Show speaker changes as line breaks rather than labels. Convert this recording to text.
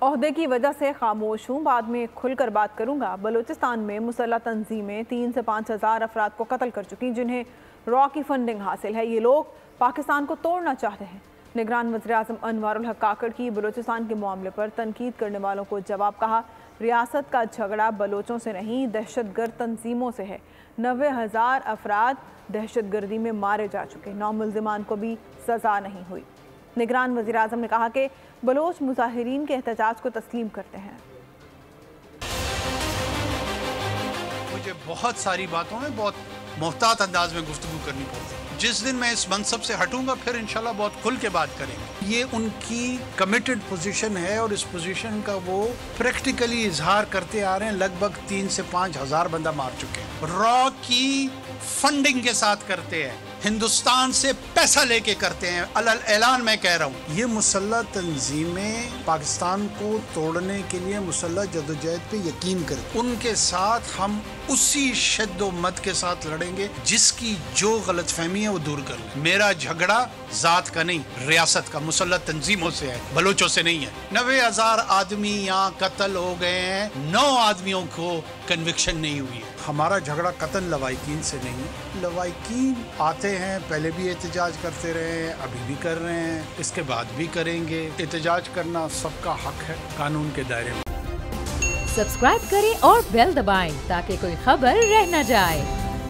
ओहदे की वजह से खामोश हूँ, बाद में खुल कर बात करूँगा। बलूचिस्तान में मुसल्लह तंजीमें 3 से 5 हज़ार अफराद को कत्ल कर चुकी, जिन्हें रॉ की फंडिंग हासिल है। ये लोग पाकिस्तान को तोड़ना चाहते हैं। निगरान वज़ीर-ए-आज़म अनवारुल हक काकड़ की बलूचिस्तान के मामले पर तनकीद करने वालों को जवाब। कहा, रियासत का झगड़ा बलोचों से नहीं, दहशतगर्द तंजीमों से है। 90,000 अफराद दहशत गर्दी में मारे जा चुके, 9 मुल्ज़िमान को भी सज़ा नहीं हुई। निगरान वज़ीर-ए-आज़म ने कहा कि बलोच मुजाहिरीन के एहतजाज को तस्लीम करते हैं।
मुझे बहुत सारी बातों में बहुत मोहतात अंदाज में गुफ्तगू करनी पड़ती है। जिस दिन मैं इस मनसब से हटूंगा फिर इंशाल्लाह बहुत खुल के बात करेंगे। ये उनकी कमिटेड पोजीशन है और इस पोजीशन का वो प्रैक्टिकली इजहार करते आ रहे हैं। लगभग 3 से 5 हज़ार बंदा मार चुके हैं। रॉ की फंडिंग के साथ करते हैं, हिंदुस्तान से पैसा लेके करते हैं। अलल ऐलान मैं कह रहा हूँ, ये मुसल्लह तंजीमें पाकिस्तान को तोड़ने के लिए मुसल्लह जदोजहद पे यकीन करते। उनके साथ हम उसी शिद्दत के साथ लड़ेंगे जिसकी जो गलतफहमी है वो दूर कर ले। मेरा झगड़ा जात का नहीं, रियासत का, मुसल्लह तंजीमों से है, बलोचों से नहीं है। 90,000 आदमी यहाँ कत्ल हो गए हैं, 9 आदमियों को कन्विक्शन नहीं हुई है। हमारा झगड़ा कतन लवाइकीन से नहीं। लवाइकीन आते हैं, पहले भी एहतजाज करते रहे हैं, अभी भी कर रहे हैं, इसके बाद भी करेंगे। एहतजाज करना सबका हक है कानून के दायरे में।
सब्सक्राइब करें और बेल दबाएं ताकि कोई खबर रह न जाए।